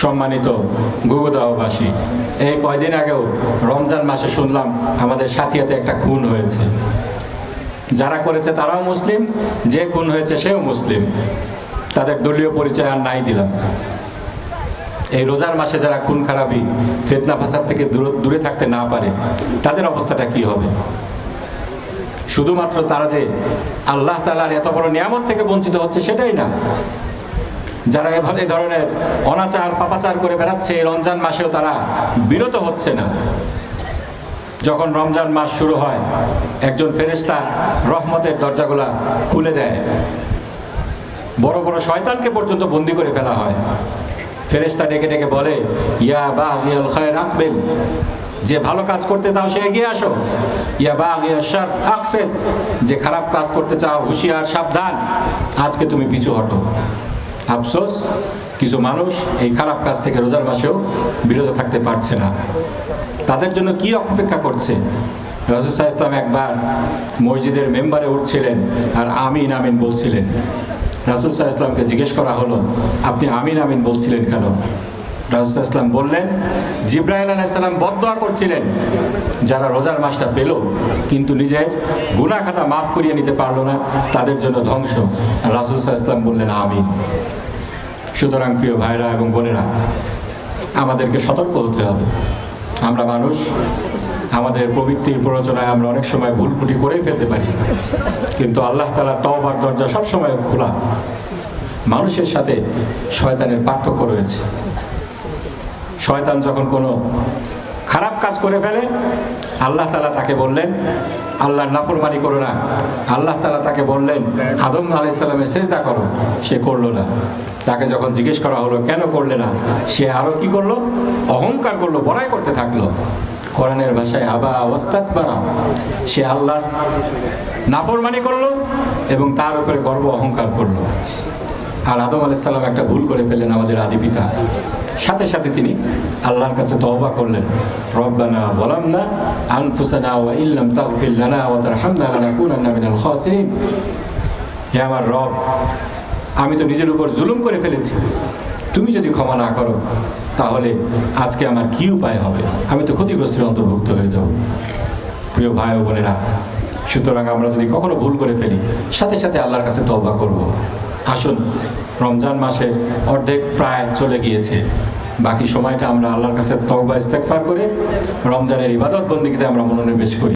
সম্মানিত গুগদাওবাসী, এই কয়দিন আগেও রমজান মাসে শুনলাম আমাদের সাথিয়াতে একটা খুন হয়েছে। যারা করেছে তারাও মুসলিম, যে খুন হয়েছে সেও মুসলিম। তাদের দলীয় পরিচয় আর নাই দিলাম। এই রোজার মাসে যারা খুন খারাপি, ফিতনা ফাসাদ থেকে দূরে থাকতে না পারে, তাদের অবস্থাটা কি হবে? শুধুমাত্র তারা যে আল্লাহ তাআলার এত বড় নিয়ামত থেকে বঞ্চিত হচ্ছে সেটাই না, যারা এ ধরনের অনাচার পাপাচার করে বেড়াচ্ছে এই রমজান মাসেও তারা বিরত হচ্ছে না। যখন রমজান মাস শুরু হয়, একজন ফেরেশতা রহমতের দরজাগুলা খুলে দেয়, বড় বড় শয়তানকে পর্যন্ত বন্দী করে ফেলা হয়। ফেরেশতা ডেকে ডেকে বলে, ইয়া বাগিয়াল খায়র আকবিল, যে ভালো কাজ করতে চাও সে এগিয়ে আসো। ইয়া বাগিয়াশ শার আকসিদ, যে খারাপ কাজ করতে চাও হুঁশিয়ার, সাবধান, আজকে তুমি পিছু হটো। আফসোস, কিছু মানুষ এই খারাপ কাজ থেকে রোজার মাসেও বিরত থাকতে পারছে না। তাদের জন্য কি অপেক্ষা করছে? রাসূল সাল্লাল্লাহু আলাইহি ওয়াসাল্লাম একবার মসজিদের মেম্বারে উঠছিলেন আর আমিন আমিন বলছিলেন। রাসূল সাল্লাল্লাহু আলাইহি ওয়াসাল্লামকে জিজ্ঞেস করা হলো, আপনি আমিন আমিন বলছিলেন কেন? রাসূল সাল্লাল্লাহু আলাইহি ওয়াসাল্লাম বললেন, জিবরাইল আলাইহিস সালাম বদদোয়া করছিলেন যারা রোজার মাসটা পেল কিন্তু নিজের গুনাহ খাতা মাফ করিয়ে নিতে পারলো না, তাদের জন্য ধ্বংস। রাসূল সাল্লাল্লাহু আলাইহি ওয়াসাল্লাম বললেন আমিন। সুতরাং প্রিয় ভাইরা এবং বোনেরা, আমাদেরকে সতর্ক হতে হবে। আমরা মানুষ, আমাদের প্রবৃত্তির প্ররোচনায় আমরা অনেক সময় ভুল ত্রুটি করেই ফেলতে পারি, কিন্তু আল্লাহ তাআলার তওবার দরজা সবসময় খোলা। মানুষের সাথে শয়তানের পার্থক্য রয়েছে। শয়তান যখন কোনো খারাপ কাজ করে ফেলে, আল্লাহ তাআলা তাকে বললেন আল্লাহর নাফরমানি করো না। আল্লাহ তাআলা তাকে বললেন আদম আলাইহিস সালামের সিজদা করো, সে করলো না। তাকে যখন জিজ্ঞেস করা হলো কেন করলে না, সে আরো কি করলো? অহংকার করলো, বড়াই করতে থাকলো। কোরআনের ভাষায় আবা ওয়াস্তাকবারা, সে আল্লাহর নাফরমানি করলো এবং তার উপরে গর্ব অহংকার করলো। আর আদম আলাইহিস সালাম একটা ভুল করে ফেললেন, আমাদের আদি পিতা। সাথে সাথে তিনি আল্লাহর কাছে তওবা করলেন, রব্বানা যালামনা আনফুসানা ওয়া ইল্লাম তাগফির লানা ওয়া তারহামনা লানাকুনান্না মিনাল খাসিরিন। হে আমার রব, আমি তো নিজের উপর জুলুম করে ফেলেছি, তুমি যদি ক্ষমা না করো তাহলে আজকে আমার কি উপায় হবে? আমি তো ক্ষতিগ্রস্তের অন্তর্ভুক্ত হয়ে যাব। প্রিয় ভাই ও বোনেরা, সুতরাং আমরা যদি কখনো ভুল করে ফেলি, সাথে সাথে আল্লাহর কাছে তওবা করব। আসুন, রমজান মাসের অর্ধেক প্রায় চলে গিয়েছে, বাকি সময়টা আমরা আল্লাহর কাছে তওবা ইস্তেগফার করে রমজানের ইবাদত বন্দেগীতে আমরা মনোনিবেশ করি।